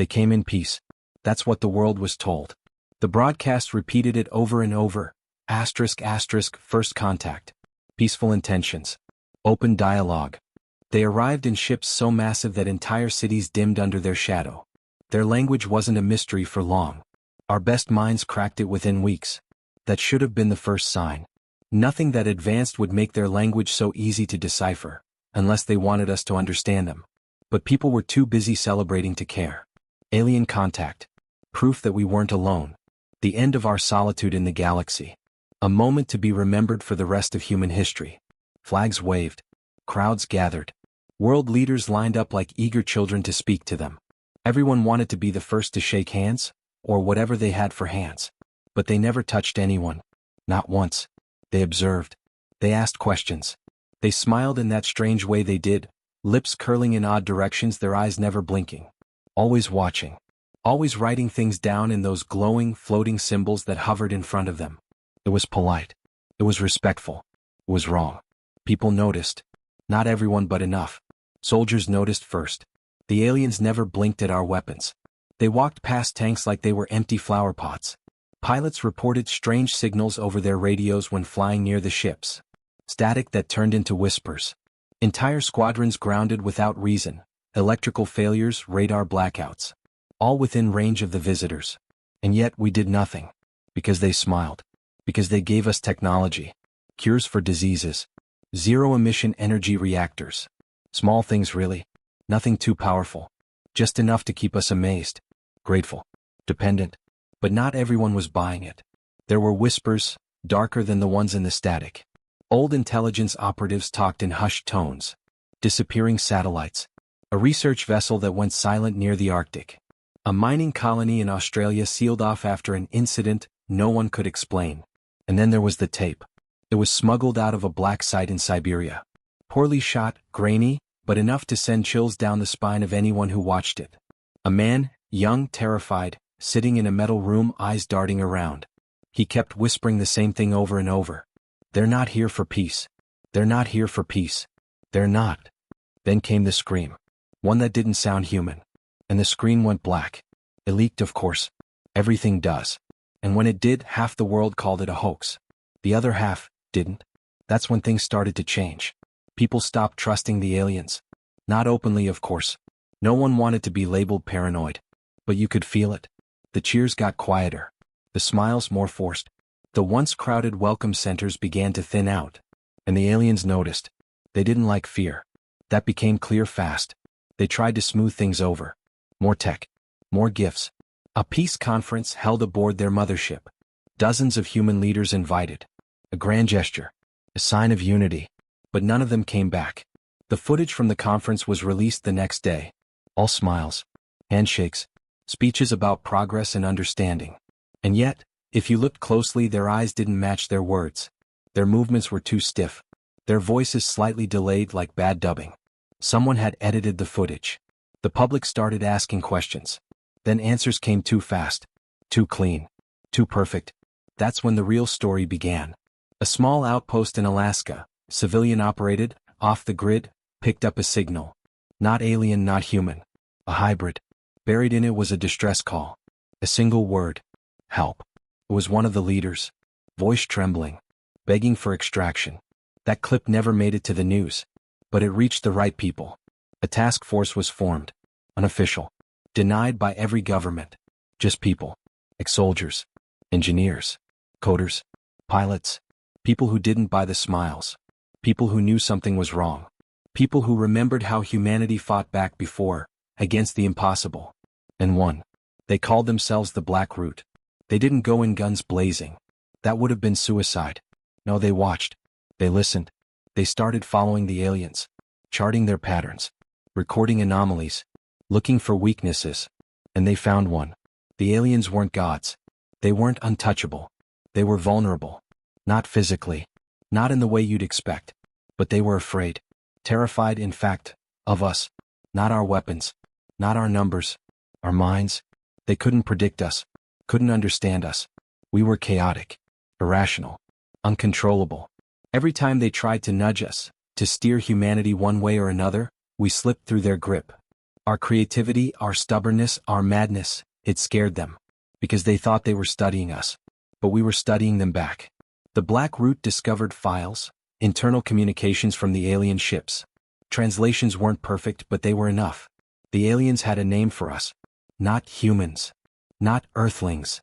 They came in peace. That's what the world was told. The broadcast repeated it over and over. Asterisk, asterisk, first contact. Peaceful intentions. Open dialogue. They arrived in ships so massive that entire cities dimmed under their shadow. Their language wasn't a mystery for long. Our best minds cracked it within weeks. That should have been the first sign. Nothing that advanced would make their language so easy to decipher, unless they wanted us to understand them. But people were too busy celebrating to care. Alien contact. Proof that we weren't alone. The end of our solitude in the galaxy. A moment to be remembered for the rest of human history. Flags waved. Crowds gathered. World leaders lined up like eager children to speak to them. Everyone wanted to be the first to shake hands, or whatever they had for hands. But they never touched anyone. Not once. They observed. They asked questions. They smiled in that strange way they did, lips curling in odd directions, their eyes never blinking. Always watching. Always writing things down in those glowing, floating symbols that hovered in front of them. It was polite. It was respectful. It was wrong. People noticed. Not everyone, but enough. Soldiers noticed first. The aliens never blinked at our weapons. They walked past tanks like they were empty flower pots. Pilots reported strange signals over their radios when flying near the ships. Static that turned into whispers. Entire squadrons grounded without reason. Electrical failures, radar blackouts. All within range of the visitors. And yet we did nothing. Because they smiled. Because they gave us technology. Cures for diseases. Zero-emission energy reactors. Small things really. Nothing too powerful. Just enough to keep us amazed. Grateful. Dependent. But not everyone was buying it. There were whispers, darker than the ones in the static. Old intelligence operatives talked in hushed tones. Disappearing satellites. A research vessel that went silent near the Arctic. A mining colony in Australia sealed off after an incident no one could explain. And then there was the tape. It was smuggled out of a black site in Siberia. Poorly shot, grainy, but enough to send chills down the spine of anyone who watched it. A man, young, terrified, sitting in a metal room, eyes darting around. He kept whispering the same thing over and over. They're not here for peace. They're not here for peace. They're not. Then came the scream. One that didn't sound human. And the screen went black. It leaked, of course. Everything does. And when it did, half the world called it a hoax. The other half didn't. That's when things started to change. People stopped trusting the aliens. Not openly, of course. No one wanted to be labeled paranoid. But you could feel it. The cheers got quieter. The smiles more forced. The once crowded welcome centers began to thin out. And the aliens noticed. They didn't like fear. That became clear fast. They tried to smooth things over. More tech. More gifts. A peace conference held aboard their mothership. Dozens of human leaders invited. A grand gesture. A sign of unity. But none of them came back. The footage from the conference was released the next day. All smiles. Handshakes. Speeches about progress and understanding. And yet, if you looked closely, their eyes didn't match their words. Their movements were too stiff. Their voices slightly delayed like bad dubbing. Someone had edited the footage. The public started asking questions. Then answers came too fast. Too clean. Too perfect. That's when the real story began. A small outpost in Alaska, civilian-operated, off the grid, picked up a signal. Not alien, not human. A hybrid. Buried in it was a distress call. A single word. Help. It was one of the leaders. Voice trembling. Begging for extraction. That clip never made it to the news. But it reached the right people. A task force was formed. Unofficial. Denied by every government. Just people. Ex-soldiers. Engineers. Coders. Pilots. People who didn't buy the smiles. People who knew something was wrong. People who remembered how humanity fought back before, against the impossible. And won. They called themselves the Black Root. They didn't go in guns blazing. That would have been suicide. No, they watched. They listened. They started following the aliens. Charting their patterns. Recording anomalies. Looking for weaknesses. And they found one. The aliens weren't gods. They weren't untouchable. They were vulnerable. Not physically. Not in the way you'd expect. But they were afraid. Terrified, in fact, of us. Not our weapons. Not our numbers. Our minds. They couldn't predict us. Couldn't understand us. We were chaotic. Irrational. Uncontrollable. Every time they tried to nudge us, to steer humanity one way or another, we slipped through their grip. Our creativity, our stubbornness, our madness, it scared them. Because they thought they were studying us. But we were studying them back. The Black Root discovered files, internal communications from the alien ships. Translations weren't perfect, but they were enough. The aliens had a name for us. Not humans. Not Earthlings.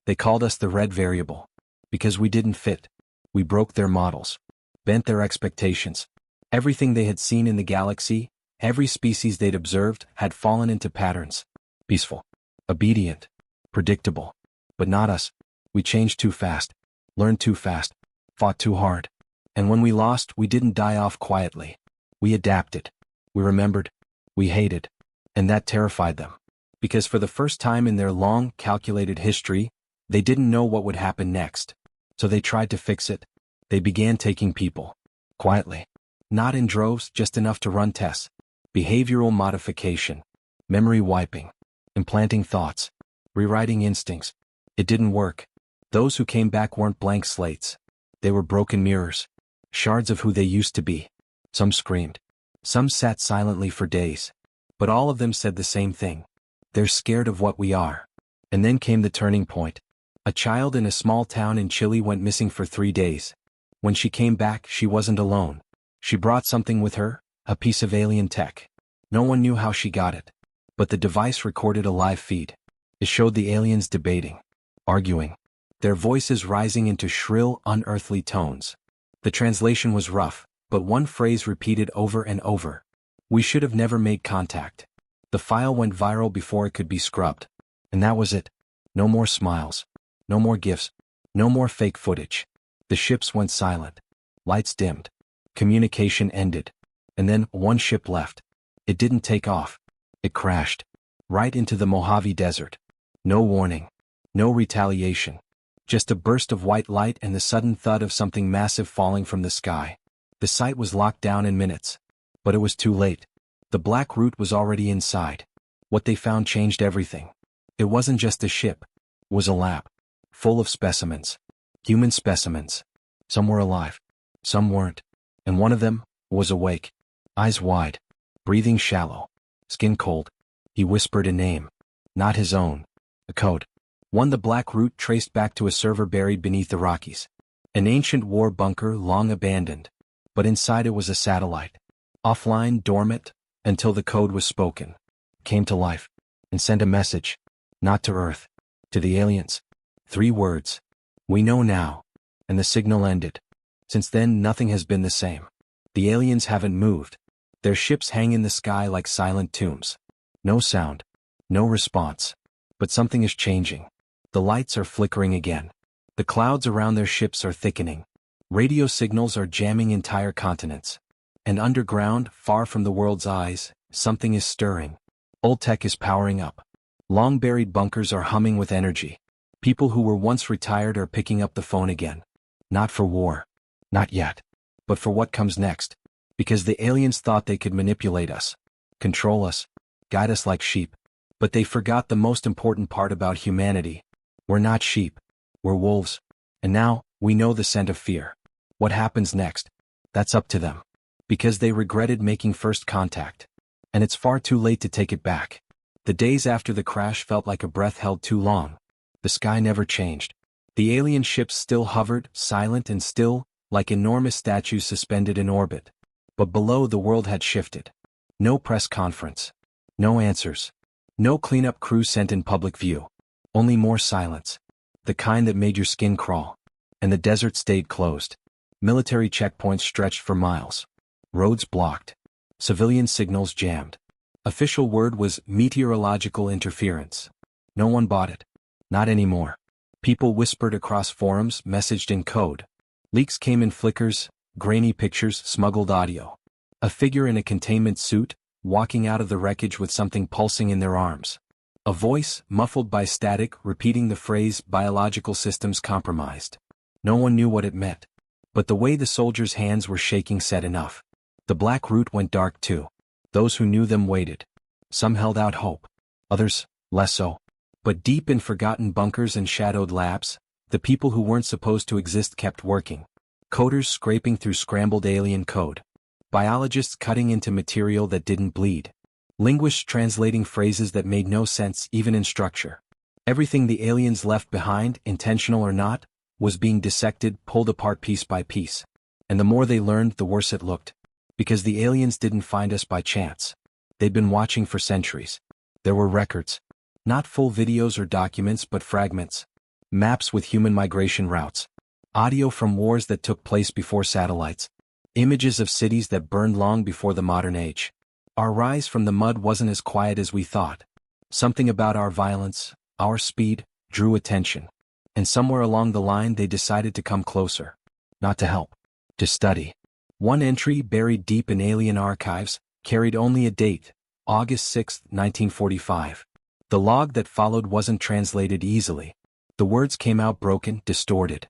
They called us the Red Variable. Because we didn't fit. We broke their models. Bent their expectations. Everything they had seen in the galaxy, every species they'd observed, had fallen into patterns. Peaceful. Obedient. Predictable. But not us. We changed too fast. Learned too fast. Fought too hard. And when we lost, we didn't die off quietly. We adapted. We remembered. We hated. And that terrified them. Because for the first time in their long, calculated history, they didn't know what would happen next. So they tried to fix it. They began taking people. Quietly. Not in droves, just enough to run tests. Behavioral modification. Memory wiping. Implanting thoughts. Rewriting instincts. It didn't work. Those who came back weren't blank slates. They were broken mirrors. Shards of who they used to be. Some screamed. Some sat silently for days. But all of them said the same thing. They're scared of what we are. And then came the turning point. A child in a small town in Chile went missing for 3 days. When she came back, she wasn't alone. She brought something with her, a piece of alien tech. No one knew how she got it. But the device recorded a live feed. It showed the aliens debating. Arguing. Their voices rising into shrill, unearthly tones. The translation was rough, but one phrase repeated over and over. We should have never made contact. The file went viral before it could be scrubbed. And that was it. No more smiles. No more gifts. No more fake footage. The ships went silent. Lights dimmed. Communication ended. And then one ship left. It didn't take off. It crashed. Right into the Mojave Desert. No warning. No retaliation. Just a burst of white light and the sudden thud of something massive falling from the sky. The site was locked down in minutes. But it was too late. The Black Root was already inside. What they found changed everything. It wasn't just a ship. It was a lab. Full of specimens. Human specimens. Some were alive. Some weren't. And one of them was awake. Eyes wide. Breathing shallow. Skin cold. He whispered a name. Not his own. A code. One the Black Root traced back to a server buried beneath the Rockies. An ancient war bunker long abandoned. But inside it was a satellite. Offline, dormant, until the code was spoken. Came to life. And sent a message. Not to Earth. To the aliens. 3 words. We know now. And the signal ended. Since then nothing has been the same. The aliens haven't moved. Their ships hang in the sky like silent tombs. No sound. No response. But something is changing. The lights are flickering again. The clouds around their ships are thickening. Radio signals are jamming entire continents. And underground, far from the world's eyes, something is stirring. Old tech is powering up. Long-buried bunkers are humming with energy. People who were once retired are picking up the phone again. Not for war. Not yet. But for what comes next. Because the aliens thought they could manipulate us. Control us. Guide us like sheep. But they forgot the most important part about humanity. We're not sheep. We're wolves. And now, we know the scent of fear. What happens next? That's up to them. Because they regretted making first contact. And it's far too late to take it back. The days after the crash felt like a breath held too long. The sky never changed. The alien ships still hovered, silent and still, like enormous statues suspended in orbit. But below the world had shifted. No press conference. No answers. No cleanup crew sent in public view. Only more silence. The kind that made your skin crawl. And the desert stayed closed. Military checkpoints stretched for miles. Roads blocked. Civilian signals jammed. Official word was meteorological interference. No one bought it. Not anymore. People whispered across forums, messaged in code. Leaks came in flickers, grainy pictures, smuggled audio. A figure in a containment suit, walking out of the wreckage with something pulsing in their arms. A voice, muffled by static, repeating the phrase, biological systems compromised. No one knew what it meant. But the way the soldiers' hands were shaking said enough. The Black Root went dark too. Those who knew them waited. Some held out hope. Others, less so. But deep in forgotten bunkers and shadowed labs, the people who weren't supposed to exist kept working. Coders scraping through scrambled alien code. Biologists cutting into material that didn't bleed. Linguists translating phrases that made no sense even in structure. Everything the aliens left behind, intentional or not, was being dissected, pulled apart piece by piece. And the more they learned, the worse it looked. Because the aliens didn't find us by chance. They'd been watching for centuries. There were records. Not full videos or documents, but fragments. Maps with human migration routes. Audio from wars that took place before satellites. Images of cities that burned long before the modern age. Our rise from the mud wasn't as quiet as we thought. Something about our violence, our speed, drew attention. And somewhere along the line they decided to come closer. Not to help. To study. One entry, buried deep in alien archives, carried only a date, August 6, 1945. The log that followed wasn't translated easily. The words came out broken, distorted.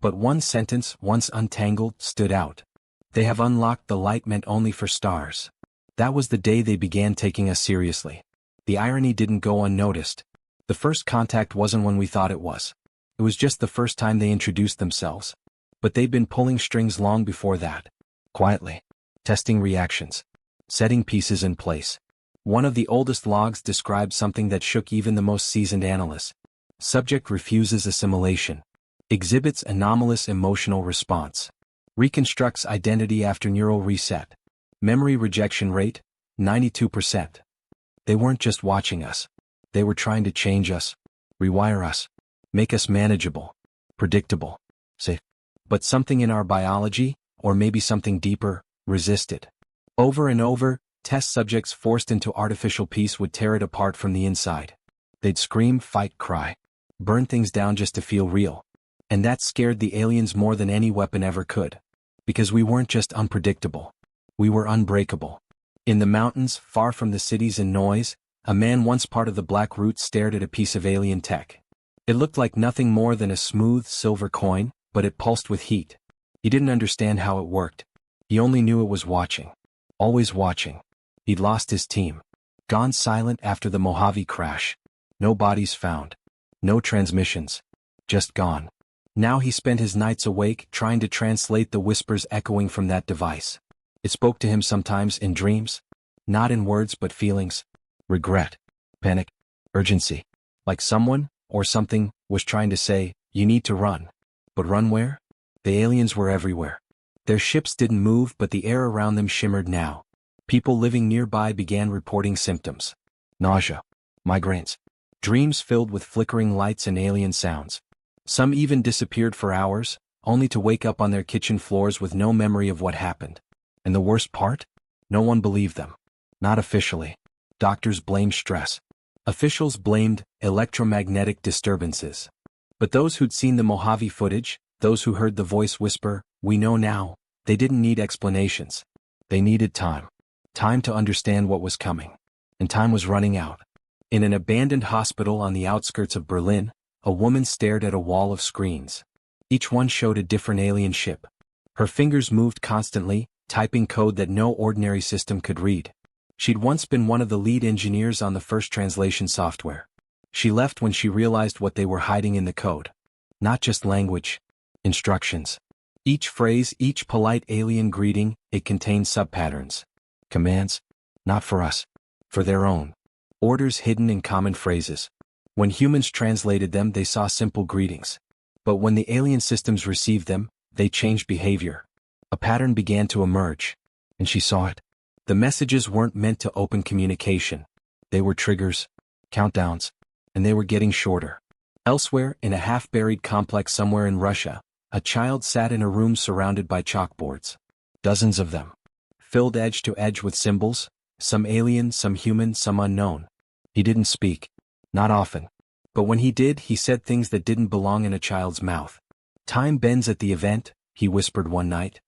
But one sentence, once untangled, stood out. They have unlocked the light meant only for stars. That was the day they began taking us seriously. The irony didn't go unnoticed. The first contact wasn't when we thought it was. It was just the first time they introduced themselves. But they'd been pulling strings long before that. Quietly. Testing reactions. Setting pieces in place. One of the oldest logs described something that shook even the most seasoned analysts. Subject refuses assimilation. Exhibits anomalous emotional response. Reconstructs identity after neural reset. Memory rejection rate, 92%. They weren't just watching us. They were trying to change us, rewire us, make us manageable, predictable, safe. But something in our biology, or maybe something deeper, resisted. Over and over, test subjects forced into artificial peace would tear it apart from the inside. They'd scream, fight, cry, burn things down just to feel real. And that scared the aliens more than any weapon ever could. Because we weren't just unpredictable. We were unbreakable. In the mountains, far from the cities and noise, a man once part of the Black Root stared at a piece of alien tech. It looked like nothing more than a smooth silver coin, but it pulsed with heat. He didn't understand how it worked. He only knew it was watching. Always watching. He'd lost his team. Gone silent after the Mojave crash. No bodies found. No transmissions. Just gone. Now he spent his nights awake trying to translate the whispers echoing from that device. It spoke to him sometimes in dreams. Not in words but feelings. Regret. Panic. Urgency. Like someone, or something, was trying to say, you need to run. But run where? The aliens were everywhere. Their ships didn't move but the air around them shimmered now. People living nearby began reporting symptoms. Nausea. Migraines. Dreams filled with flickering lights and alien sounds. Some even disappeared for hours, only to wake up on their kitchen floors with no memory of what happened. And the worst part? No one believed them. Not officially. Doctors blamed stress. Officials blamed electromagnetic disturbances. But those who'd seen the Mojave footage, those who heard the voice whisper, we know now, they didn't need explanations. They needed time. Time to understand what was coming. And time was running out. In an abandoned hospital on the outskirts of Berlin, a woman stared at a wall of screens. Each one showed a different alien ship. Her fingers moved constantly, typing code that no ordinary system could read. She'd once been one of the lead engineers on the first translation software. She left when she realized what they were hiding in the code. Not just language. Instructions. Each phrase, each polite alien greeting, it contained subpatterns. Commands. Not for us. For their own. Orders hidden in common phrases. When humans translated them, they saw simple greetings. But when the alien systems received them, they changed behavior. A pattern began to emerge. And she saw it. The messages weren't meant to open communication. They were triggers, countdowns, and they were getting shorter. Elsewhere, in a half-buried complex somewhere in Russia, a child sat in a room surrounded by chalkboards. Dozens of them. Filled edge to edge with symbols, some alien, some human, some unknown. He didn't speak. Not often. But when he did, he said things that didn't belong in a child's mouth. Time bends at the event, he whispered one night.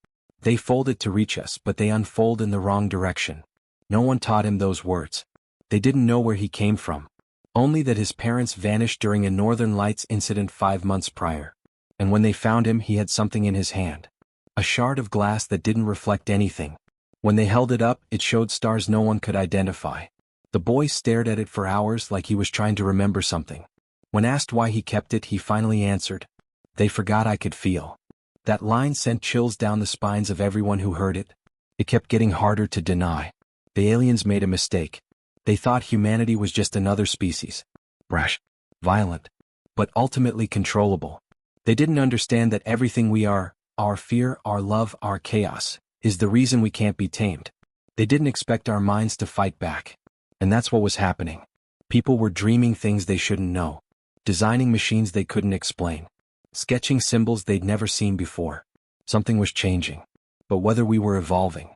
They folded to reach us, but they unfold in the wrong direction. No one taught him those words. They didn't know where he came from. Only that his parents vanished during a Northern Lights incident 5 months prior. And when they found him, he had something in his hand. A shard of glass that didn't reflect anything. When they held it up, it showed stars no one could identify. The boy stared at it for hours like he was trying to remember something. When asked why he kept it, he finally answered, "They forgot I could feel." That line sent chills down the spines of everyone who heard it. It kept getting harder to deny. The aliens made a mistake. They thought humanity was just another species. Brash, violent, but ultimately controllable. They didn't understand that everything we are, our fear, our love, our chaos, is the reason we can't be tamed. They didn't expect our minds to fight back. And that's what was happening. People were dreaming things they shouldn't know, designing machines they couldn't explain, sketching symbols they'd never seen before. Something was changing. But whether we were evolving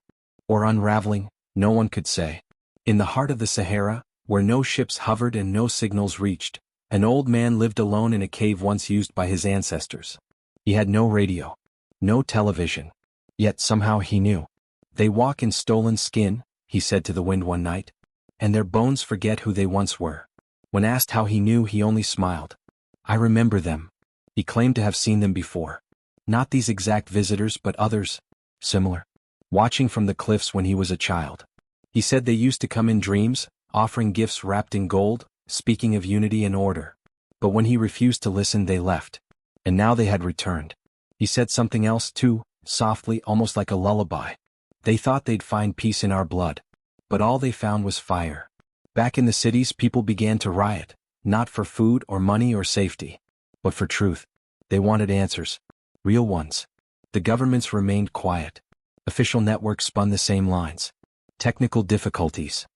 or unraveling, no one could say. In the heart of the Sahara, where no ships hovered and no signals reached, an old man lived alone in a cave once used by his ancestors. He had no radio, no television, yet somehow he knew. They walk in stolen skin, he said to the wind one night, and their bones forget who they once were. When asked how he knew, he only smiled. I remember them. He claimed to have seen them before. Not these exact visitors, but others, similar, watching from the cliffs when he was a child. He said they used to come in dreams, offering gifts wrapped in gold, speaking of unity and order. But when he refused to listen, they left. And now they had returned. He said something else too, softly, almost like a lullaby. They thought they'd find peace in our blood. But all they found was fire. Back in the cities, people began to riot, not for food or money or safety, but for truth. They wanted answers. Real ones. The governments remained quiet. Official networks spun the same lines. Technical difficulties.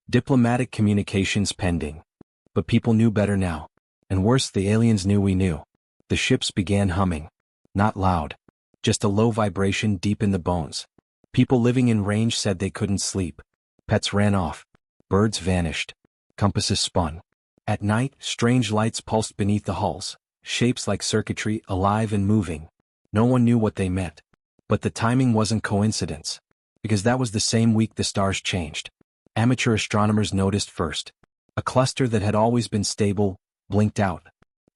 Diplomatic communications pending. But people knew better now. And worse, the aliens knew we knew. The ships began humming. Not loud. Just a low vibration deep in the bones. People living in range said they couldn't sleep. Pets ran off. Birds vanished. Compasses spun. At night, strange lights pulsed beneath the hulls. Shapes like circuitry, alive and moving. No one knew what they meant. But the timing wasn't coincidence. Because that was the same week the stars changed. Amateur astronomers noticed first. A cluster that had always been stable, blinked out.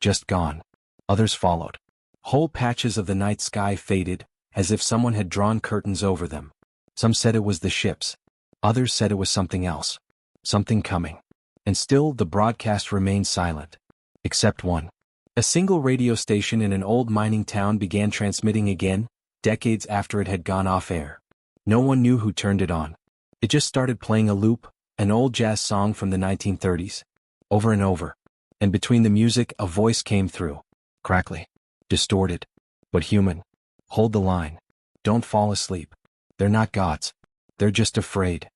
Just gone. Others followed. Whole patches of the night sky faded, as if someone had drawn curtains over them. Some said it was the ships. Others said it was something else. Something coming. And still the broadcast remained silent. Except one. A single radio station in an old mining town began transmitting again, decades after it had gone off air. No one knew who turned it on. It just started playing a loop, an old jazz song from the 1930s. Over and over. And between the music, a voice came through. Crackly. Distorted. But human. Hold the line. Don't fall asleep. They're not gods. They're just afraid.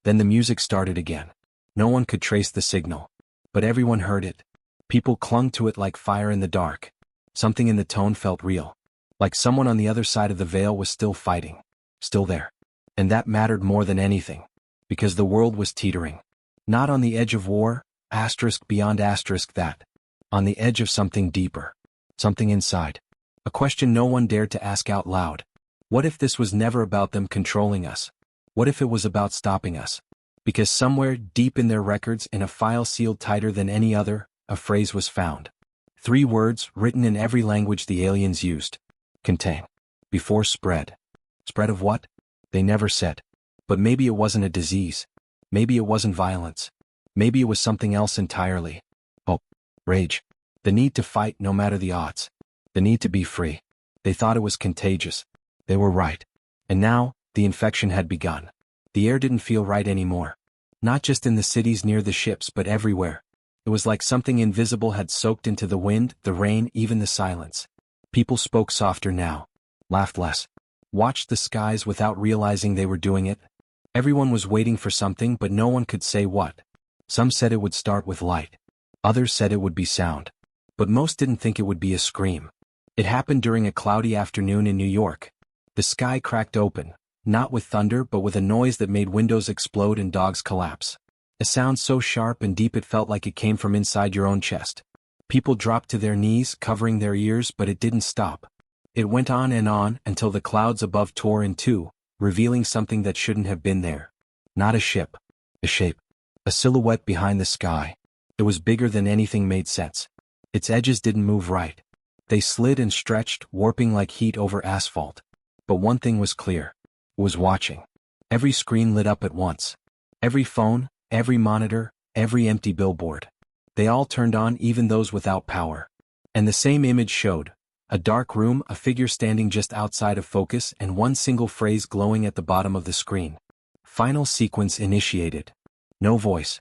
Then the music started again. No one could trace the signal. But everyone heard it. People clung to it like fire in the dark. Something in the tone felt real. Like someone on the other side of the veil was still fighting. Still there. And that mattered more than anything. Because the world was teetering. Not on the edge of war, asterisk beyond asterisk that. On the edge of something deeper. Something inside. A question no one dared to ask out loud. What if this was never about them controlling us? What if it was about stopping us? Because somewhere deep in their records, in a file sealed tighter than any other, a phrase was found. 3 words written in every language the aliens used. Contain. Before spread. Spread of what? They never said. But maybe it wasn't a disease. Maybe it wasn't violence. Maybe it was something else entirely. Hope. Rage. The need to fight no matter the odds. The need to be free. They thought it was contagious. They were right. And now, the infection had begun. The air didn't feel right anymore. Not just in the cities near the ships, but everywhere. It was like something invisible had soaked into the wind, the rain, even the silence. People spoke softer now. Laughed less. Watched the skies without realizing they were doing it. Everyone was waiting for something, but no one could say what. Some said it would start with light. Others said it would be sound. But most didn't think it would be a scream. It happened during a cloudy afternoon in New York. The sky cracked open, not with thunder but with a noise that made windows explode and dogs collapse. A sound so sharp and deep it felt like it came from inside your own chest. People dropped to their knees, covering their ears, but it didn't stop. It went on until the clouds above tore in two, revealing something that shouldn't have been there. Not a ship. A shape. A silhouette behind the sky. It was bigger than anything made sense. Its edges didn't move right. They slid and stretched, warping like heat over asphalt. But one thing was clear. It was watching. Every screen lit up at once. Every phone, every monitor, every empty billboard. They all turned on, even those without power. And the same image showed. A dark room, a figure standing just outside of focus, and one single phrase glowing at the bottom of the screen. Final sequence initiated. No voice.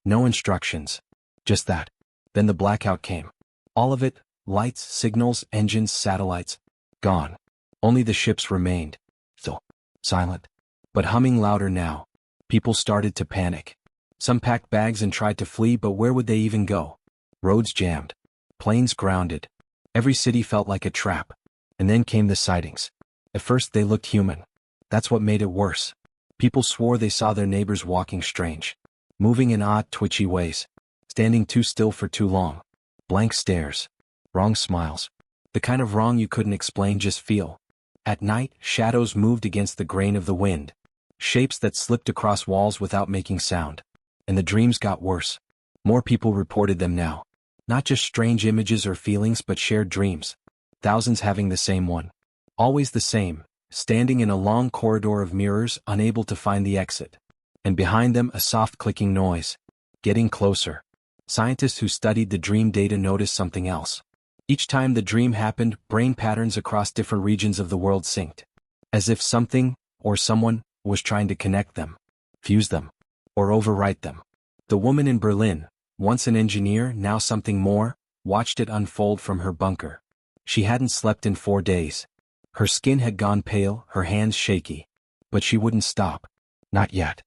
No instructions. Just that. Then the blackout came. All of it, lights, signals, engines, satellites, gone. Only the ships remained. Still silent, but humming louder now. People started to panic. Some packed bags and tried to flee, but where would they even go? Roads jammed. Planes grounded. Every city felt like a trap. And then came the sightings. At first they looked human. That's what made it worse. People swore they saw their neighbors walking strange. Moving in odd, twitchy ways. Standing too still for too long. Blank stares. Wrong smiles. The kind of wrong you couldn't explain, just feel. At night, shadows moved against the grain of the wind. Shapes that slipped across walls without making sound. And the dreams got worse. More people reported them now. Not just strange images or feelings, but shared dreams. Thousands having the same one. Always the same, standing in a long corridor of mirrors, unable to find the exit. And behind them a soft clicking noise. Getting closer. Scientists who studied the dream data noticed something else. Each time the dream happened, brain patterns across different regions of the world synced. As if something, or someone, was trying to connect them, fuse them, or overwrite them. The woman in Berlin, once an engineer, now something more, watched it unfold from her bunker. She hadn't slept in 4 days. Her skin had gone pale, her hands shaky. But she wouldn't stop. Not yet.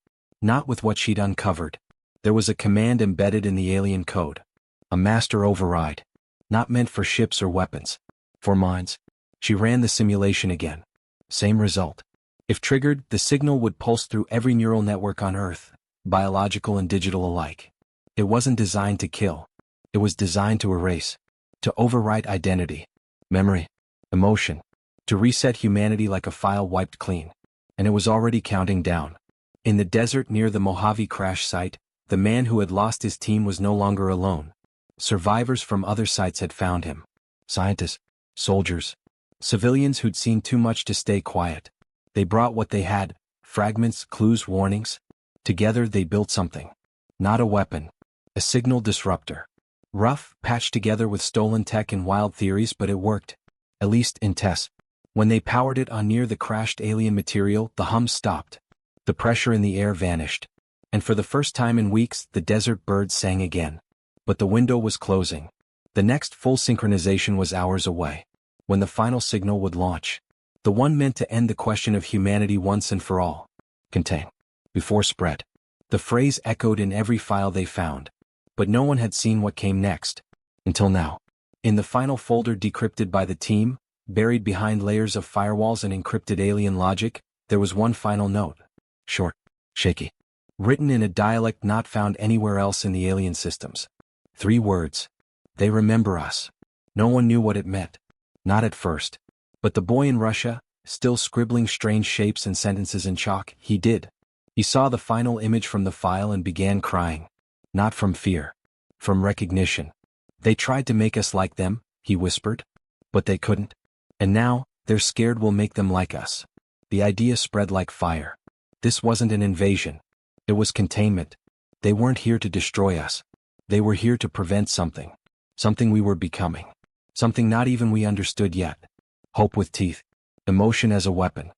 Not with what she'd uncovered. There was a command embedded in the alien code. A master override. Not meant for ships or weapons. For minds. She ran the simulation again. Same result. If triggered, the signal would pulse through every neural network on Earth, biological and digital alike. It wasn't designed to kill. It was designed to erase. To overwrite identity. Memory. Emotion. To reset humanity like a file wiped clean. And it was already counting down. In the desert near the Mojave crash site, the man who had lost his team was no longer alone. Survivors from other sites had found him. Scientists, soldiers, civilians who'd seen too much to stay quiet. They brought what they had, fragments, clues, warnings. Together they built something. Not a weapon. A signal disruptor. Rough, patched together with stolen tech and wild theories, but it worked. At least in tests. When they powered it on near the crashed alien material, the hum stopped. The pressure in the air vanished. And for the first time in weeks, the desert birds sang again. But the window was closing. The next full synchronization was hours away. When the final signal would launch. The one meant to end the question of humanity once and for all. Contain. Before spread. The phrase echoed in every file they found. But no one had seen what came next. Until now. In the final folder decrypted by the team, buried behind layers of firewalls and encrypted alien logic, there was one final note. Short. Shaky. Written in a dialect not found anywhere else in the alien systems. 3 words. They remember us. No one knew what it meant. Not at first. But the boy in Russia, still scribbling strange shapes and sentences in chalk, he did. He saw the final image from the file and began crying. Not from fear. From recognition. They tried to make us like them, he whispered. But they couldn't. And now, they're scared we'll make them like us. The idea spread like fire. This wasn't an invasion. It was containment. They weren't here to destroy us. They were here to prevent something. Something we were becoming. Something not even we understood yet. Hope with teeth. Emotion as a weapon.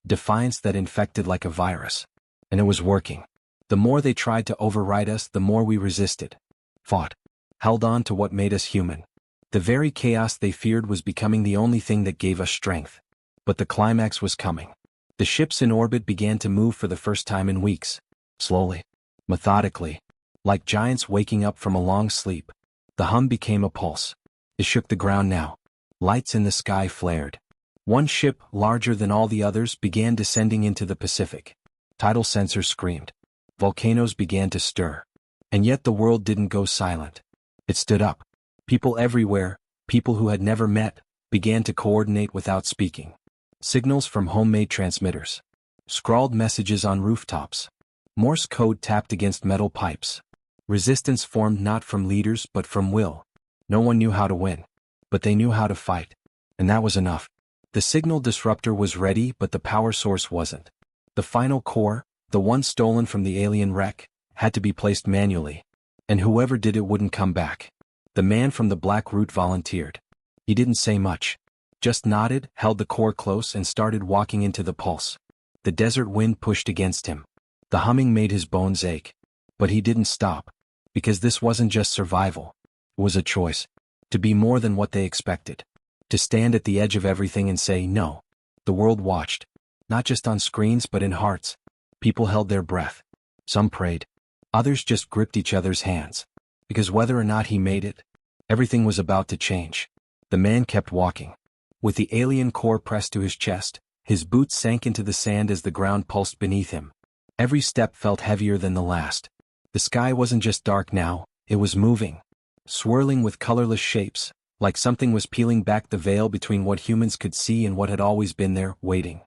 Defiance that infected like a virus. And it was working. The more they tried to override us, the more we resisted. Fought. Held on to what made us human. The very chaos they feared was becoming the only thing that gave us strength. But the climax was coming. The ships in orbit began to move for the first time in weeks. Slowly. Methodically. Like giants waking up from a long sleep. The hum became a pulse. It shook the ground now. Lights in the sky flared. One ship, larger than all the others, began descending into the Pacific. Tidal sensors screamed. Volcanoes began to stir. And yet the world didn't go silent. It stood up. People everywhere, people who had never met, began to coordinate without speaking. Signals from homemade transmitters. Scrawled messages on rooftops. Morse code tapped against metal pipes. Resistance formed not from leaders but from will. No one knew how to win. But they knew how to fight. And that was enough. The signal disruptor was ready, but the power source wasn't. The final core, the one stolen from the alien wreck, had to be placed manually. And whoever did it wouldn't come back. The man from the Black Root volunteered. He didn't say much. Just nodded, held the core close and started walking into the pulse. The desert wind pushed against him. The humming made his bones ache. But he didn't stop. Because this wasn't just survival. It was a choice. To be more than what they expected. To stand at the edge of everything and say no. The world watched. Not just on screens but in hearts. People held their breath. Some prayed. Others just gripped each other's hands. Because whether or not he made it, everything was about to change. The man kept walking. With the alien core pressed to his chest, his boots sank into the sand as the ground pulsed beneath him. Every step felt heavier than the last. The sky wasn't just dark now, it was moving. Swirling with colorless shapes, like something was peeling back the veil between what humans could see and what had always been there, waiting.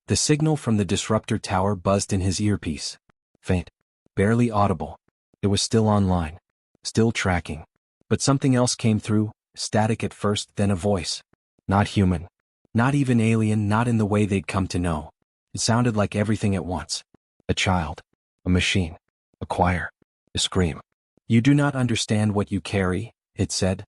The signal from the disruptor tower buzzed in his earpiece. Faint. Barely audible. It was still online. Still tracking. But something else came through, static at first, then a voice. Not human. Not even alien, not in the way they'd come to know. It sounded like everything at once. A child. A machine. A choir. A scream. You do not understand what you carry, it said.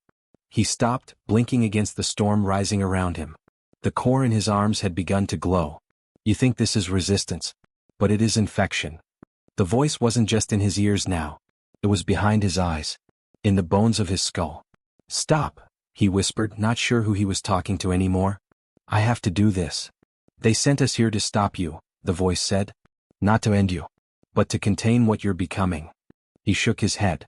He stopped, blinking against the storm rising around him. The core in his arms had begun to glow. You think this is resistance. But it is infection. The voice wasn't just in his ears now. It was behind his eyes. In the bones of his skull. Stop, he whispered, not sure who he was talking to anymore. I have to do this. They sent us here to stop you, the voice said. Not to end you. But to contain what you're becoming. He shook his head.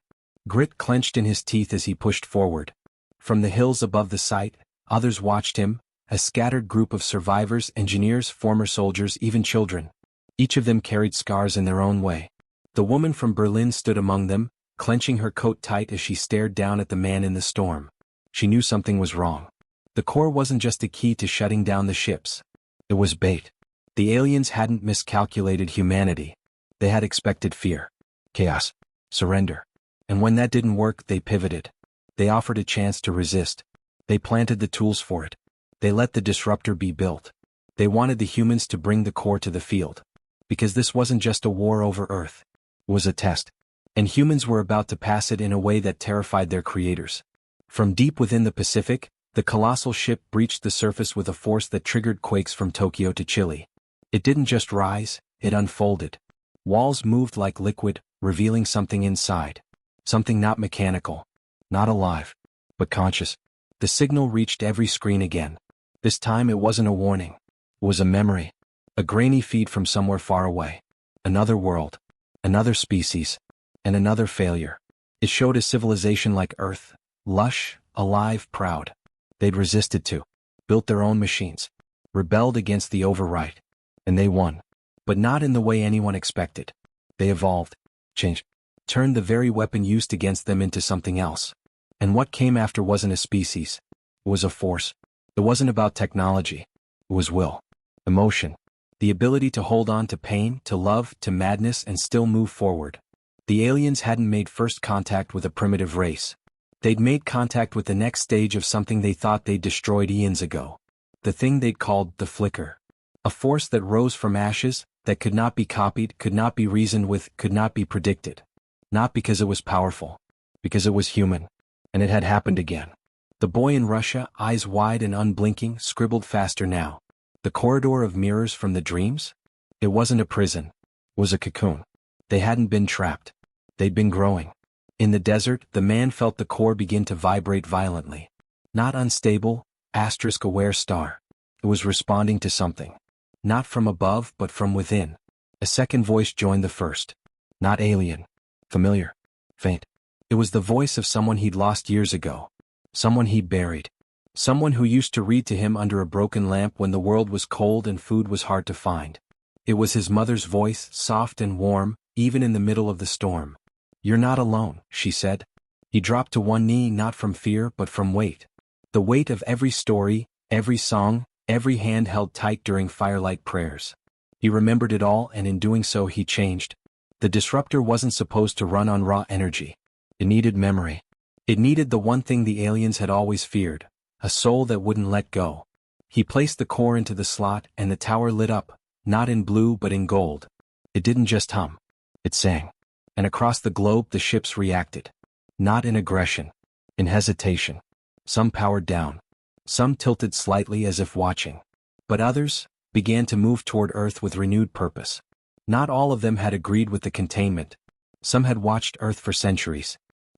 Grit clenched in his teeth as he pushed forward. From the hills above the site, others watched him, a scattered group of survivors, engineers, former soldiers, even children. Each of them carried scars in their own way. The woman from Berlin stood among them, clenching her coat tight as she stared down at the man in the storm. She knew something was wrong. The core wasn't just a key to shutting down the ships. It was bait. The aliens hadn't miscalculated humanity. They had expected fear. Chaos. Surrender. And when that didn't work, they pivoted. They offered a chance to resist. They planted the tools for it. They let the disruptor be built. They wanted the humans to bring the core to the field. Because this wasn't just a war over Earth. It was a test. And humans were about to pass it in a way that terrified their creators. From deep within the Pacific, the colossal ship breached the surface with a force that triggered quakes from Tokyo to Chile. It didn't just rise, it unfolded. Walls moved like liquid, revealing something inside. Something not mechanical. Not alive. But conscious. The signal reached every screen again. This time it wasn't a warning. It was a memory. A grainy feed from somewhere far away. Another world. Another species. And another failure. It showed a civilization like Earth. Lush, alive, proud. They'd resisted to. Built their own machines. Rebelled against the override. And they won. But not in the way anyone expected. They evolved. Changed. Turned the very weapon used against them into something else. And what came after wasn't a species. It was a force. It wasn't about technology. It was will. Emotion. The ability to hold on to pain, to love, to madness, and still move forward. The aliens hadn't made first contact with a primitive race. They'd made contact with the next stage of something they thought they'd destroyed eons ago. The thing they'd called the flicker. A force that rose from ashes, that could not be copied, could not be reasoned with, could not be predicted. Not because it was powerful. Because it was human. And it had happened again. The boy in Russia, eyes wide and unblinking, scribbled faster now. The corridor of mirrors from the dreams? It wasn't a prison. It was a cocoon. They hadn't been trapped. They'd been growing. In the desert, the man felt the core begin to vibrate violently. Not unstable, *aware star. It was responding to something. Not from above, but from within. A second voice joined the first. Not alien. Familiar. Faint. It was the voice of someone he'd lost years ago. Someone he'd buried. Someone who used to read to him under a broken lamp when the world was cold and food was hard to find. It was his mother's voice, soft and warm, even in the middle of the storm. You're not alone, she said. He dropped to one knee, not from fear but from weight. The weight of every story, every song, every hand held tight during firelight prayers. He remembered it all, and in doing so he changed. The disruptor wasn't supposed to run on raw energy. It needed memory. It needed the one thing the aliens had always feared, a soul that wouldn't let go. He placed the core into the slot, and the tower lit up, not in blue but in gold. It didn't just hum. It sang. And across the globe the ships reacted. Not in aggression. In hesitation. Some powered down. Some tilted slightly as if watching. But others began to move toward Earth with renewed purpose. Not all of them had agreed with the containment. Some had watched Earth for centuries.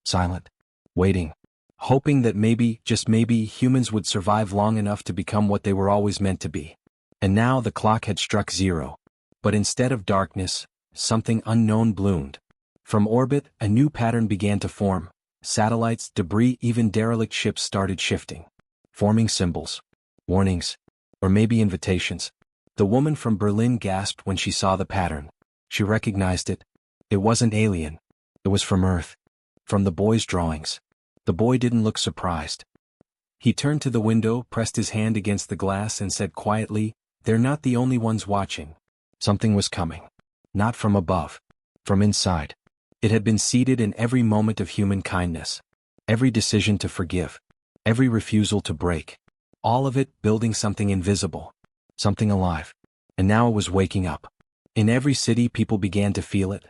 silent, waiting, hoping that maybe, just maybe, humans would survive long enough to become what they were always meant to be. And now the clock had struck 0. But instead of darkness, something unknown bloomed. From orbit, a new pattern began to form. Satellites, debris, even derelict ships started shifting, forming symbols, warnings, or maybe invitations. The woman from Berlin gasped when she saw the pattern. She recognized it. It wasn't alien. It was from Earth. From the boy's drawings. The boy didn't look surprised. He turned to the window, pressed his hand against the glass and said quietly, "They're not the only ones watching." Something was coming. Not from above. From inside. It had been seeded in every moment of human kindness. Every decision to forgive. Every refusal to break. All of it building something invisible. Something alive. And now it was waking up. In every city people began to feel it.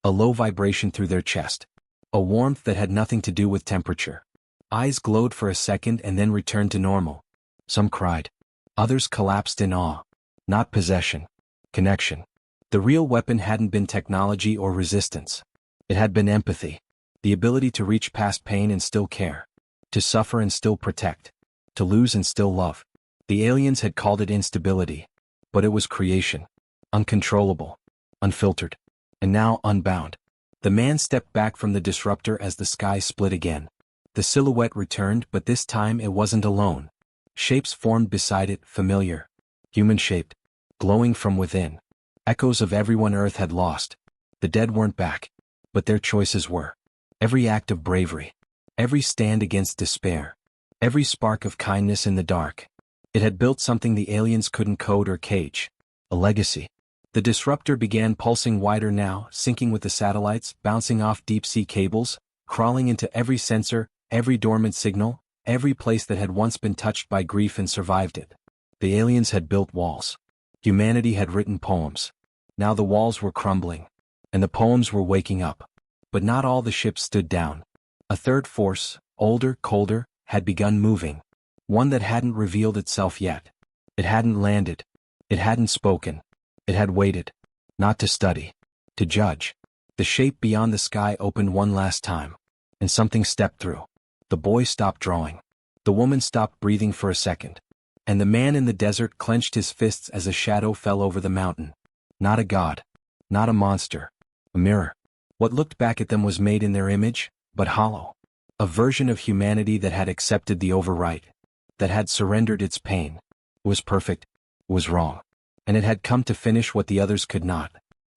A low vibration through their chest. A warmth that had nothing to do with temperature. Eyes glowed for a second and then returned to normal. Some cried. Others collapsed in awe. Not possession. Connection. The real weapon hadn't been technology or resistance. It had been empathy. The ability to reach past pain and still care. To suffer and still protect. To lose and still love. The aliens had called it instability. But it was creation. Uncontrollable. Unfiltered. And now unbound. The man stepped back from the disruptor as the sky split again. The silhouette returned, but this time it wasn't alone. Shapes formed beside it, familiar. Human-shaped. Glowing from within. Echoes of everyone Earth had lost. The dead weren't back. But their choices were. Every act of bravery. Every stand against despair. Every spark of kindness in the dark. It had built something the aliens couldn't code or cage. A legacy. The disruptor began pulsing wider now, syncing with the satellites, bouncing off deep-sea cables, crawling into every sensor, every dormant signal, every place that had once been touched by grief and survived it. The aliens had built walls. Humanity had written poems. Now the walls were crumbling. And the poems were waking up. But not all the ships stood down. A third force, older, colder, had begun moving. One that hadn't revealed itself yet. It hadn't landed. It hadn't spoken. It had waited. Not to study. To judge. The shape beyond the sky opened one last time. And something stepped through. The boy stopped drawing. The woman stopped breathing for a second. And the man in the desert clenched his fists as a shadow fell over the mountain. Not a god. Not a monster. A mirror. What looked back at them was made in their image, but hollow. A version of humanity that had accepted the overwrite. That had surrendered its pain. It was perfect. It was wrong. And it had come to finish what the others could not.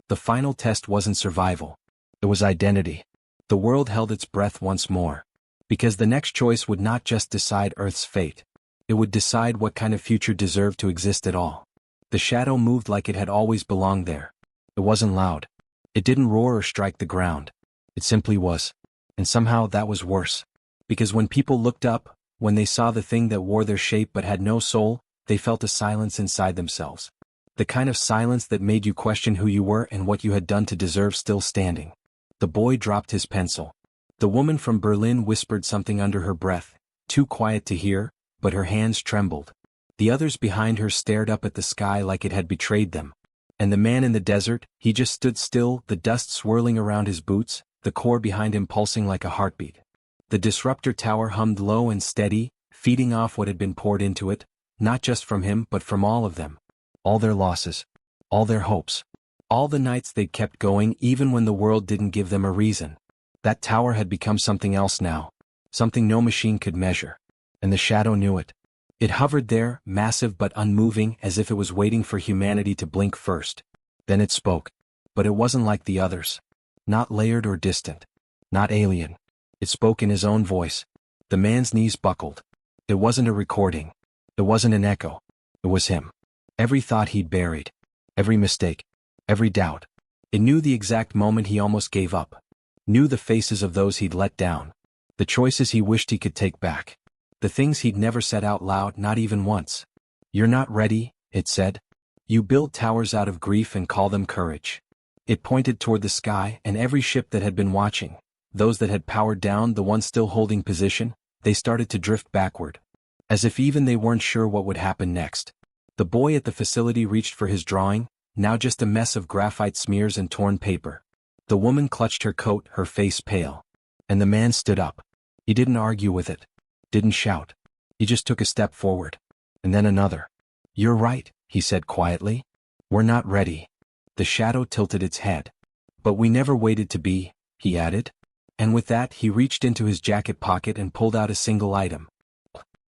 The final test wasn't survival. It was identity. The world held its breath once more. Because the next choice would not just decide Earth's fate. It would decide what kind of future deserved to exist at all. The shadow moved like it had always belonged there. It wasn't loud. It didn't roar or strike the ground. It simply was. And somehow that was worse. Because when people looked up, when they saw the thing that wore their shape but had no soul, they felt a silence inside themselves. The kind of silence that made you question who you were and what you had done to deserve still standing. The boy dropped his pencil. The woman from Berlin whispered something under her breath, too quiet to hear, but her hands trembled. The others behind her stared up at the sky like it had betrayed them. And the man in the desert, he just stood still, the dust swirling around his boots, the core behind him pulsing like a heartbeat. The disruptor tower hummed low and steady, feeding off what had been poured into it, not just from him but from all of them. All their losses. All their hopes. All the nights they'd kept going even when the world didn't give them a reason. That tower had become something else now. Something no machine could measure. And the shadow knew it. It hovered there, massive but unmoving, as if it was waiting for humanity to blink first. Then it spoke. But it wasn't like the others. Not layered or distant. Not alien. It spoke in his own voice. The man's knees buckled. It wasn't a recording. It wasn't an echo. It was him. Every thought he'd buried. Every mistake. Every doubt. It knew the exact moment he almost gave up. Knew the faces of those he'd let down. The choices he wished he could take back. The things he'd never said out loud, not even once. "You're not ready," it said. "You build towers out of grief and call them courage." It pointed toward the sky, and every ship that had been watching, those that had powered down, the ones still holding position, they started to drift backward. As if even they weren't sure what would happen next. The boy at the facility reached for his drawing, now just a mess of graphite smears and torn paper. The woman clutched her coat, her face pale. And the man stood up. He didn't argue with it. Didn't shout. He just took a step forward. And then another. "You're right," he said quietly. "We're not ready." The shadow tilted its head. "But we never waited to be," he added. And with that he reached into his jacket pocket and pulled out a single item.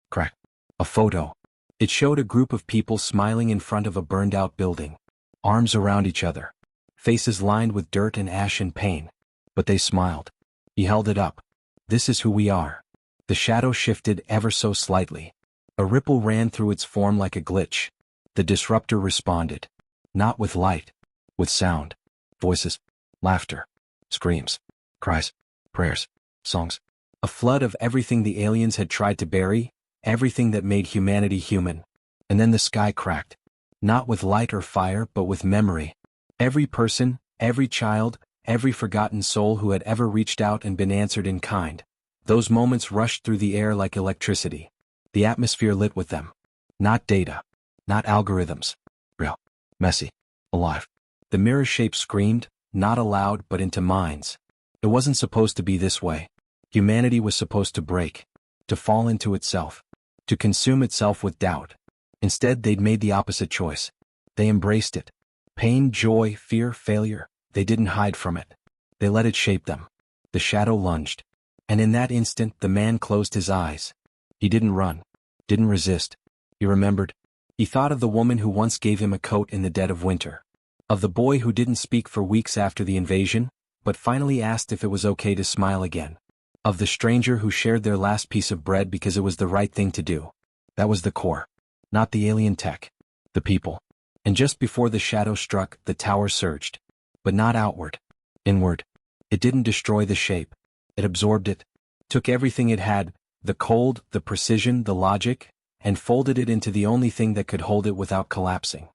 Crack. A photo. It showed a group of people smiling in front of a burned-out building. Arms around each other. Faces lined with dirt and ash and pain. But they smiled. He held it up. "This is who we are." The shadow shifted ever so slightly. A ripple ran through its form like a glitch. The disruptor responded. Not with light. With sound. Voices. Laughter. Screams. Cries. Prayers. Songs. A flood of everything the aliens had tried to bury, everything that made humanity human. And then the sky cracked. Not with light or fire but with memory. Every person, every child, every forgotten soul who had ever reached out and been answered in kind. Those moments rushed through the air like electricity. The atmosphere lit with them. Not data. Not algorithms. Real. Messy. Alive. The mirror shape screamed, not aloud but into minds. It wasn't supposed to be this way. Humanity was supposed to break. To fall into itself. To consume itself with doubt. Instead they'd made the opposite choice. They embraced it. Pain, joy, fear, failure. They didn't hide from it. They let it shape them. The shadow lunged. And in that instant the man closed his eyes. He didn't run. Didn't resist. He remembered. He thought of the woman who once gave him a coat in the dead of winter. Of the boy who didn't speak for weeks after the invasion, but finally asked if it was okay to smile again. Of the stranger who shared their last piece of bread because it was the right thing to do. That was the core. Not the alien tech. The people. And just before the shadow struck, the tower surged. But not outward. Inward. It didn't destroy the shape. It absorbed it. Took everything it had, the cold, the precision, the logic, and folded it into the only thing that could hold it without collapsing.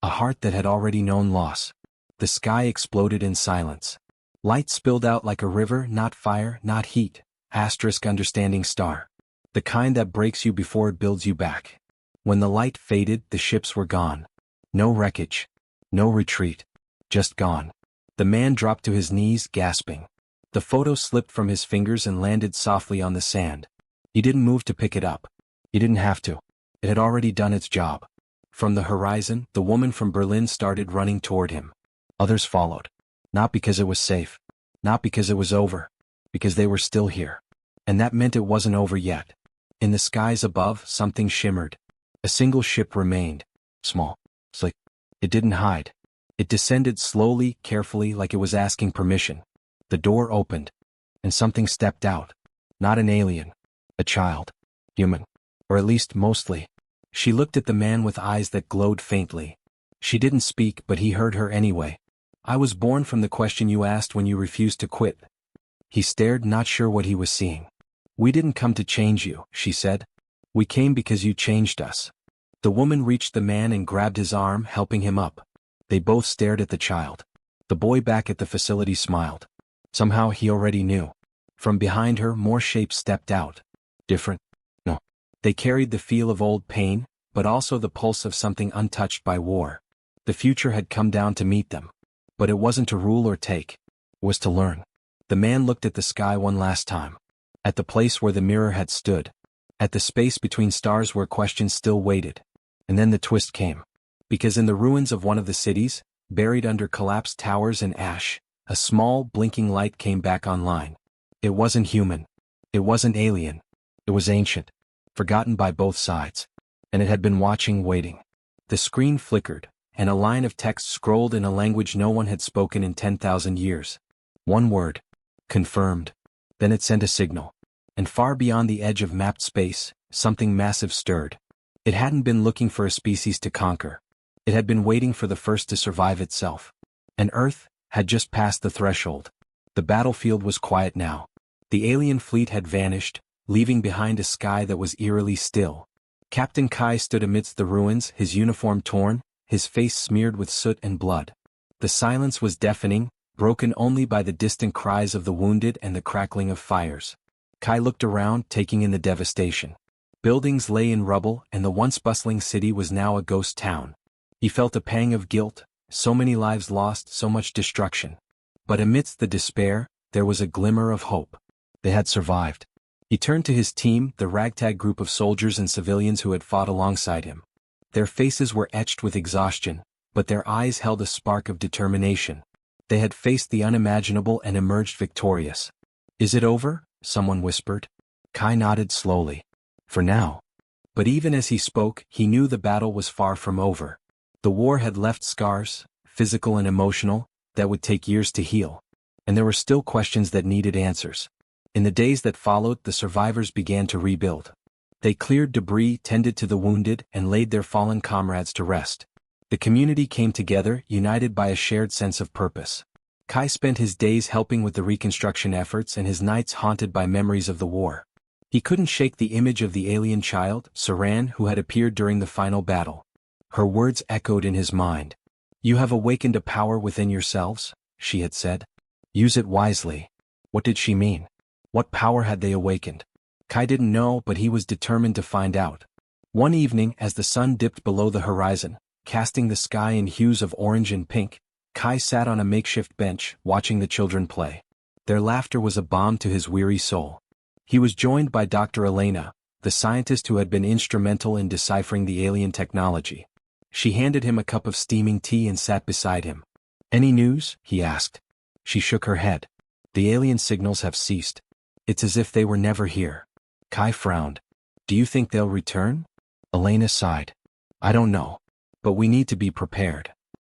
A heart that had already known loss. The sky exploded in silence. Light spilled out like a river, not fire, not heat. Understanding star. The kind that breaks you before it builds you back. When the light faded, the ships were gone. No wreckage. No retreat. Just gone. The man dropped to his knees, gasping. The photo slipped from his fingers and landed softly on the sand. He didn't move to pick it up. He didn't have to. It had already done its job. From the horizon, the woman from Berlin started running toward him. Others followed. Not because it was safe. Not because it was over. Because they were still here. And that meant it wasn't over yet. In the skies above, something shimmered. A single ship remained. Small. Slick. It didn't hide. It descended slowly, carefully, like it was asking permission. The door opened. And something stepped out. Not an alien. A child. Human. Or at least mostly. She looked at the man with eyes that glowed faintly. She didn't speak, but he heard her anyway. "I was born from the question you asked when you refused to quit." He stared, not sure what he was seeing. "We didn't come to change you," she said. "We came because you changed us." The woman reached the man and grabbed his arm, helping him up. They both stared at the child. The boy back at the facility smiled. Somehow he already knew. From behind her, more shapes stepped out. Different? No. They carried the feel of old pain, but also the pulse of something untouched by war. The future had come down to meet them. But it wasn't to rule or take. It was to learn. The man looked at the sky one last time. At the place where the mirror had stood. At the space between stars where questions still waited. And then the twist came. Because in the ruins of one of the cities, buried under collapsed towers and ash, a small, blinking light came back online. It wasn't human. It wasn't alien. It was ancient. Forgotten by both sides. And it had been watching, waiting. The screen flickered, and a line of text scrolled in a language no one had spoken in 10,000 years. One word. Confirmed. Then it sent a signal. And far beyond the edge of mapped space, something massive stirred. It hadn't been looking for a species to conquer. It had been waiting for the first to survive itself. And Earth had just passed the threshold. The battlefield was quiet now. The alien fleet had vanished, leaving behind a sky that was eerily still. Captain Kai stood amidst the ruins, his uniform torn, his face smeared with soot and blood. The silence was deafening, broken only by the distant cries of the wounded and the crackling of fires. Kai looked around, taking in the devastation. Buildings lay in rubble, and the once bustling city was now a ghost town. He felt a pang of guilt, so many lives lost, so much destruction. But amidst the despair, there was a glimmer of hope. They had survived. He turned to his team, the ragtag group of soldiers and civilians who had fought alongside him. Their faces were etched with exhaustion, but their eyes held a spark of determination. They had faced the unimaginable and emerged victorious. "Is it over?" someone whispered. Kai nodded slowly. "For now." But even as he spoke, he knew the battle was far from over. The war had left scars, physical and emotional, that would take years to heal. And there were still questions that needed answers. In the days that followed, the survivors began to rebuild. They cleared debris, tended to the wounded, and laid their fallen comrades to rest. The community came together, united by a shared sense of purpose. Kai spent his days helping with the reconstruction efforts and his nights haunted by memories of the war. He couldn't shake the image of the alien child, Saran, who had appeared during the final battle. Her words echoed in his mind. "You have awakened a power within yourselves," she had said. "Use it wisely." What did she mean? What power had they awakened? Kai didn't know, but he was determined to find out. One evening, as the sun dipped below the horizon, casting the sky in hues of orange and pink, Kai sat on a makeshift bench, watching the children play. Their laughter was a balm to his weary soul. He was joined by Dr. Elena, the scientist who had been instrumental in deciphering the alien technology. She handed him a cup of steaming tea and sat beside him. "Any news?" he asked. She shook her head. "The alien signals have ceased. It's as if they were never here." Kai frowned. "Do you think they'll return?" Elena sighed. "I don't know. But we need to be prepared."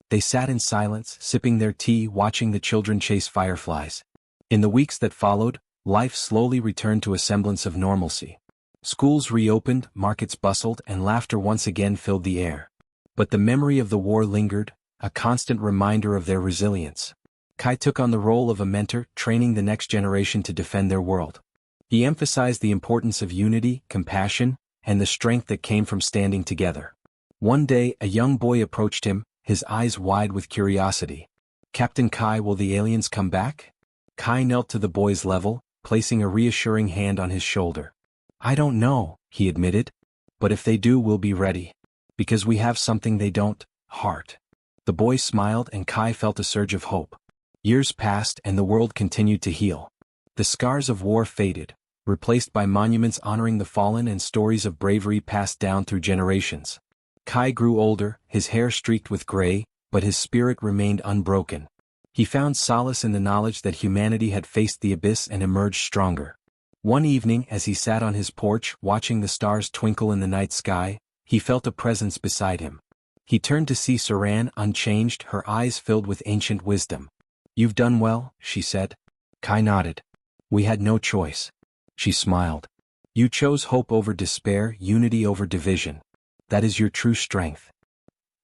They sat in silence, sipping their tea, watching the children chase fireflies. In the weeks that followed, life slowly returned to a semblance of normalcy. Schools reopened, markets bustled, and laughter once again filled the air. But the memory of the war lingered, a constant reminder of their resilience. Kai took on the role of a mentor, training the next generation to defend their world. He emphasized the importance of unity, compassion, and the strength that came from standing together. One day, a young boy approached him, his eyes wide with curiosity. "Captain Kai, will the aliens come back?" Kai knelt to the boy's level, placing a reassuring hand on his shoulder. "I don't know," he admitted. "But if they do, we'll be ready. Because we have something they don't, heart." The boy smiled and Kai felt a surge of hope. Years passed and the world continued to heal. The scars of war faded, replaced by monuments honoring the fallen and stories of bravery passed down through generations. Kai grew older, his hair streaked with gray, but his spirit remained unbroken. He found solace in the knowledge that humanity had faced the abyss and emerged stronger. One evening, as he sat on his porch, watching the stars twinkle in the night sky, he felt a presence beside him. He turned to see Saran, unchanged, her eyes filled with ancient wisdom. "You've done well," she said. Kai nodded. "We had no choice." She smiled. "You chose hope over despair, unity over division. That is your true strength."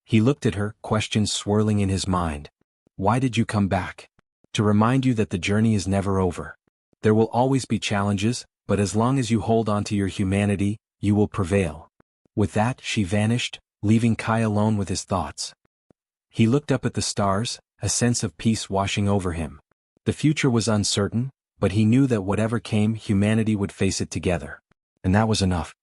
He looked at her, questions swirling in his mind. "Why did you come back?" "To remind you that the journey is never over. There will always be challenges, but as long as you hold on to your humanity, you will prevail." With that, she vanished, leaving Kai alone with his thoughts. He looked up at the stars, a sense of peace washing over him. The future was uncertain, but he knew that whatever came, humanity would face it together. And that was enough.